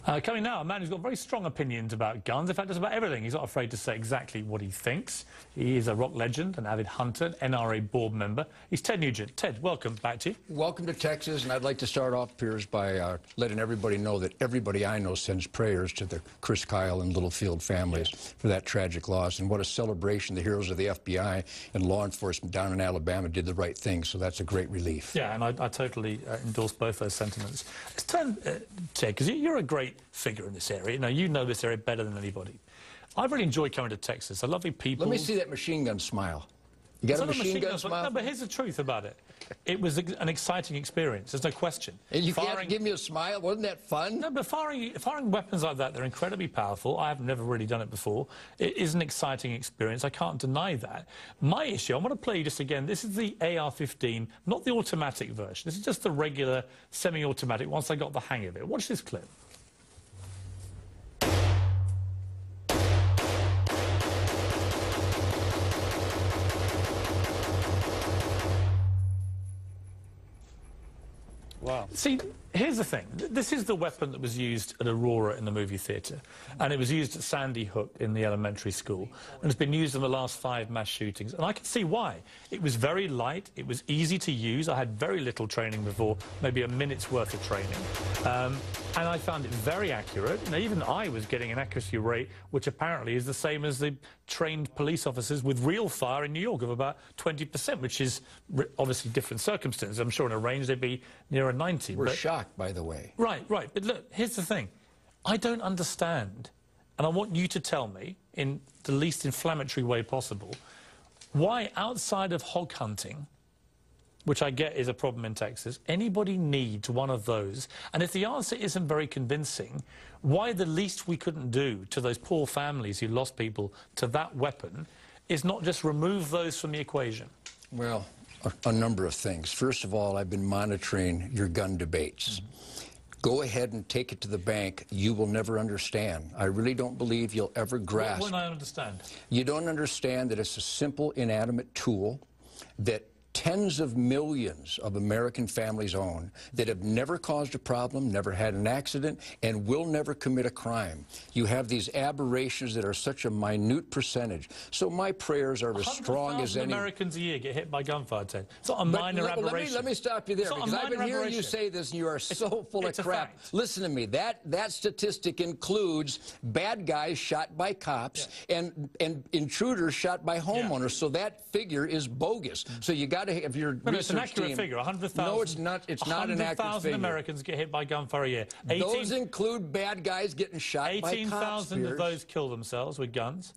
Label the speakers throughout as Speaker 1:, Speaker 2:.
Speaker 1: Coming now, a man who's got very strong opinions about guns. In fact, just about everything. He's not afraid to say exactly what he thinks. He is a rock legend, an avid hunter, NRA board member. He's Ted Nugent. Ted, welcome back to you.
Speaker 2: Welcome to Texas, and I'd like to start off, Piers, by letting everybody know that everybody I know sends prayers to the Chris Kyle and Littlefield families for that tragic loss. And what a celebration. The heroes of the FBI and law enforcement down in Alabama did the right thing, so that's a great relief.
Speaker 1: Yeah, and I totally endorse both those sentiments. Let's turn, Ted, because you're a great figure in this area. You know this area better than anybody. I've really enjoyed coming to Texas. I love the people.
Speaker 2: Let me see that machine gun smile. You got a machine gun smile?
Speaker 1: No, but here's the truth about it. It was an exciting experience. There's no question.
Speaker 2: And you can't give me a smile? Wasn't that fun?
Speaker 1: No, but firing weapons like that, they're incredibly powerful. I have never really done it before. It is an exciting experience. I can't deny that. My issue, I want to play you just again. This is the AR-15, not the automatic version. This is just the regular semi-automatic once I got the hang of it. Watch this clip. Wow. See, here's the thing. This is the weapon that was used at Aurora in the movie theatre, and it was used at Sandy Hook in the elementary school, and it's been used in the last 5 mass shootings. And I can see why. It was very light. It was easy to use. I had very little training before, maybe a minute's worth of training. And I found it very accurate. Even I was getting an accuracy rate which apparently is the same as the trained police officers with real fire in New York of about 20%, which is obviously different circumstances. I'm sure in a range they'd be nearer 90.
Speaker 2: We're shocked, by the way.
Speaker 1: Right. But look, here's the thing. I don't understand, and I want you to tell me, in the least inflammatory way possible, why outside of hog hunting, which I get is a problem in Texas, anybody needs one of those. And if the answer isn't very convincing, why the least we couldn't do to those poor families who lost people to that weapon is not just remove those from the equation?
Speaker 2: Well, a number of things. First of all, I've been monitoring your gun debates. Go ahead and take it to the bank. You will never understand. I really don't believe you'll ever grasp.
Speaker 1: What won't I understand?
Speaker 2: You don't understand that it's a simple, inanimate tool that tens of millions of American families own, that have never caused a problem, never had an accident, and will never commit a crime. You have these aberrations that are such a minute percentage. So my prayers are as strong as any.
Speaker 1: Americans a year get hit by gunfire, Ted. It's not a minor aberration.
Speaker 2: Let me stop you there, because I've been hearing you say this, and you are so full of crap. Listen to me. That statistic includes bad guys shot by cops and intruders shot by homeowners. So that figure is bogus. So you got to. If your
Speaker 1: it's an accurate figure, 100,000.
Speaker 2: No, it's not. It's not an accurate figure.
Speaker 1: 100,000 Americans get hit by gunfire a year.
Speaker 2: Those include bad guys getting shot by cops.
Speaker 1: 18,000 of those kill themselves with guns.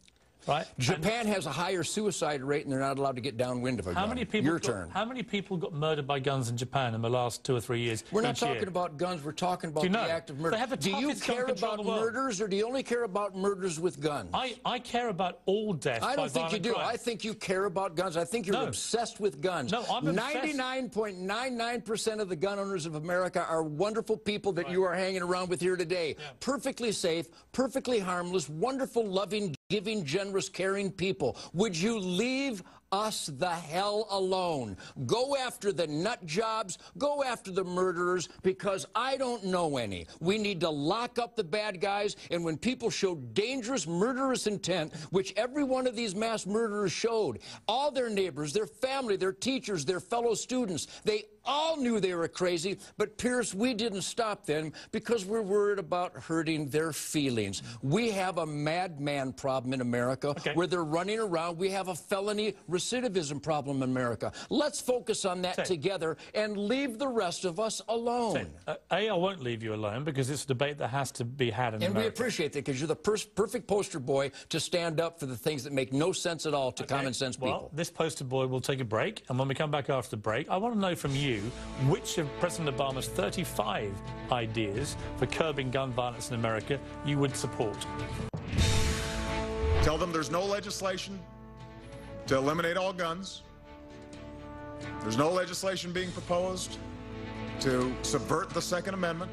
Speaker 1: Right?
Speaker 2: Japan has a higher suicide rate, and they're not allowed to get downwind of a gun. Your turn.
Speaker 1: How many people got murdered by guns in Japan in the last 2 or 3 years?
Speaker 2: We're not talking about guns. We're talking about the act of murder. Do you care about murders, or do you only care about murders with guns?
Speaker 1: I care about all deaths by violent crime.
Speaker 2: I don't think you do. I think you care about guns. I think you're obsessed with guns.
Speaker 1: No, I'm obsessed.
Speaker 2: 99.99% of the gun owners of America are wonderful people that you are hanging around with here today. Yeah. Perfectly safe, perfectly harmless, wonderful, loving, giving, generous, caring people. Would you leave us the hell alone? Go after the nut jobs, go after the murderers, because I don't know any. We need to lock up the bad guys, and when people show dangerous, murderous intent, which every one of these mass murderers showed, all their neighbors, their family, their teachers, their fellow students, they all knew they were crazy, but Pierce, we didn't stop them because we're worried about hurting their feelings. We have a madman problem in America where they're running around. We have a felony recidivism problem in America. Let's focus on that together and leave the rest of us alone.
Speaker 1: I won't leave you alone, because it's a debate that has to be had in America.
Speaker 2: And we appreciate that, because you're the perfect poster boy to stand up for the things that make no sense at all to common sense people.
Speaker 1: Well, this poster boy will take a break, and when we come back after the break, I want to know from you which of President Obama's 35 ideas for curbing gun violence in America you would support.
Speaker 3: Tell them there's no legislation to eliminate all guns. There's no legislation being proposed to subvert the Second Amendment.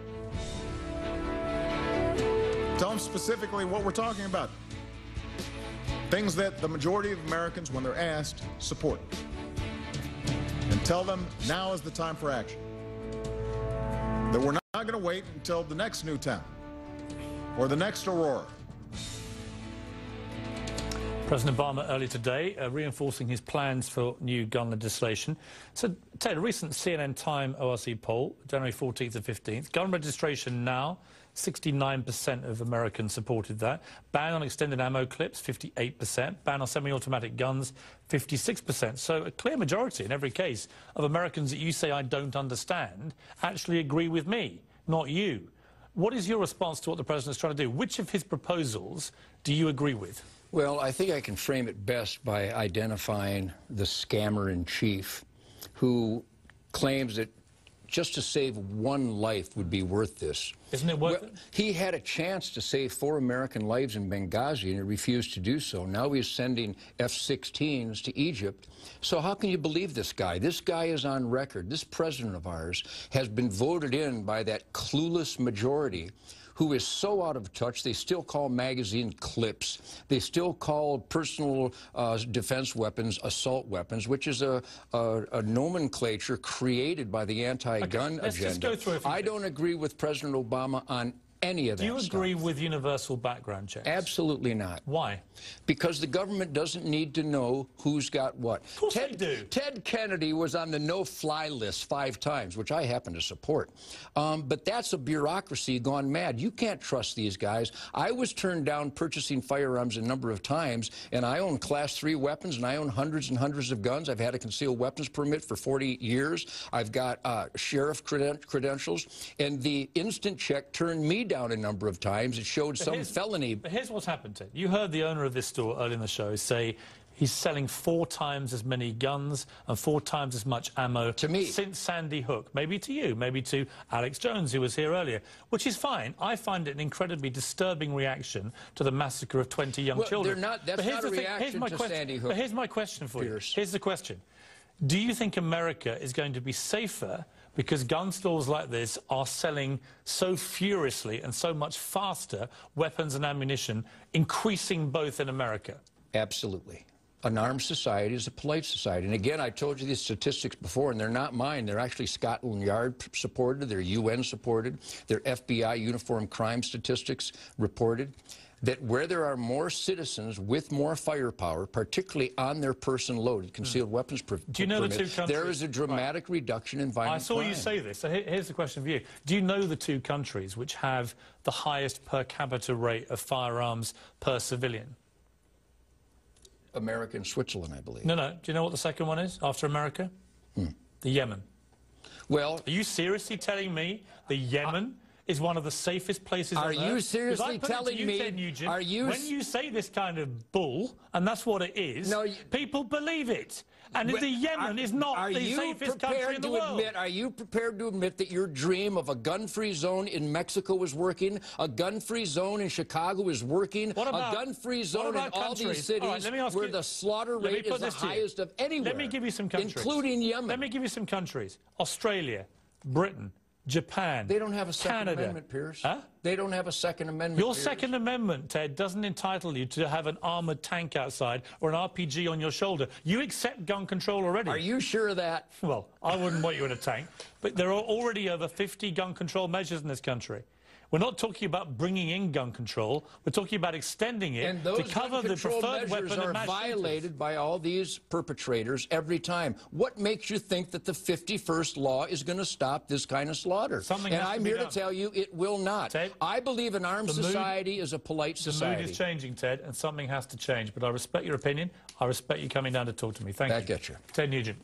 Speaker 3: Tell them specifically what we're talking about. Things that the majority of Americans, when they're asked, support. And tell them now is the time for action. That we're not going to wait until the next Newtown or the next Aurora.
Speaker 1: President Obama earlier today reinforcing his plans for new gun legislation. So, Ted, a recent CNN Time ORC poll, January 14th and 15th, gun registration now, 69% of Americans supported that. Ban on extended ammo clips, 58%. Ban on semi-automatic guns, 56%. So a clear majority in every case of Americans that you say I don't understand actually agree with me, not you. What is your response to what the president is trying to do? Which of his proposals do you agree with?
Speaker 2: Well, I think I can frame it best by identifying the scammer-in-chief who claims that just to save one life would be worth this.
Speaker 1: Isn't it worth it?
Speaker 2: He had a chance to save 4 American lives in Benghazi, and he refused to do so. Now he's sending F-16s to Egypt. So how can you believe this guy? This guy is on record. This president of ours has been voted in by that clueless majority who is so out of touch, they still call magazine clips. They still call personal defense weapons assault weapons, which is a nomenclature created by the anti-gun agenda.
Speaker 1: Just go through
Speaker 2: I don't agree with President Obama on any of that.
Speaker 1: Do you agree with universal background checks?
Speaker 2: Absolutely not.
Speaker 1: Why?
Speaker 2: Because the government doesn't need to know who's got what.
Speaker 1: Of course they do.
Speaker 2: Ted Kennedy was on the no-fly list 5 times, which I happen to support. But that's a bureaucracy gone mad. You can't trust these guys. I was turned down purchasing firearms a number of times, and I own Class 3 weapons, and I own hundreds and hundreds of guns. I've had a concealed weapons permit for 40 years. I've got sheriff credentials, and the instant check turned me down a number of times. It showed some felony.
Speaker 1: But here's what's happened, Ted. You heard the owner of this store earlier in the show say he's selling 4 times as many guns and 4 times as much ammo
Speaker 2: to me
Speaker 1: since Sandy Hook. Maybe to you, maybe to Alex Jones, who was here earlier, which is fine. I find it an incredibly disturbing reaction to the massacre of 20 young children.
Speaker 2: That's not a reaction to Sandy Hook.
Speaker 1: But here's my question for
Speaker 2: Piers.
Speaker 1: you. Here's the question. Do you think America is going to be safer because gun stores like this are selling so furiously and so much faster weapons and ammunition, increasing both in America?
Speaker 2: Absolutely. An armed society is a polite society. And again, I told you these statistics before, and they're not mine. They're actually Scotland Yard supported. They're UN supported. They're FBI uniform crime statistics reported. That where there are more citizens with more firepower, particularly on their person loaded concealed weapons permit,
Speaker 1: Do you know the 2 countries?
Speaker 2: there is a dramatic reduction in violent crime.
Speaker 1: I saw you say this. So here's the question for you. Do you know the 2 countries which have the highest per capita rate of firearms per civilian?
Speaker 2: America and Switzerland, I believe.
Speaker 1: No. Do you know what the second one is after America? The Yemen.
Speaker 2: Well,
Speaker 1: are you seriously telling me the Yemen is one of the safest places on earth?
Speaker 2: Are you seriously telling me?
Speaker 1: Ted Nugent,
Speaker 2: are you?
Speaker 1: When you say this kind of bull, and that's what it is, people believe it. And the Yemen is not the safest country in the world.
Speaker 2: Are you prepared to admit that your dream of a gun-free zone in Mexico is working, a gun-free zone in Chicago is working, a gun-free zone in all these cities where the slaughter rate is the highest of anywhere?
Speaker 1: Let me give you some countries.
Speaker 2: Including Yemen.
Speaker 1: Let me give you some countries. Australia, Britain, Japan,
Speaker 2: They don't have a Second
Speaker 1: Canada.
Speaker 2: Amendment, Piers.
Speaker 1: Huh?
Speaker 2: They don't have a Second Amendment,
Speaker 1: Your
Speaker 2: Piers.
Speaker 1: Second Amendment, Ted, doesn't entitle you to have an armoured tank outside or an RPG on your shoulder. You accept gun control already.
Speaker 2: Are you sure of that?
Speaker 1: Well, I wouldn't want you in a tank. But there are already over 50 gun control measures in this country. We're not talking about bringing in gun control. We're talking about extending it to cover the preferred weapon of mass shooters.
Speaker 2: Violated by all these perpetrators every time. What makes you think that the 51st law is going to stop this kind of slaughter?
Speaker 1: Something
Speaker 2: and
Speaker 1: has
Speaker 2: I'm
Speaker 1: to be
Speaker 2: here
Speaker 1: done.
Speaker 2: to tell you it will not.
Speaker 1: Ted,
Speaker 2: I believe an armed society is a polite society.
Speaker 1: The mood is changing, Ted, and something has to change. But I respect your opinion. I respect you coming down to talk to me. Thank you.
Speaker 2: That gets you.
Speaker 1: Ted Nugent.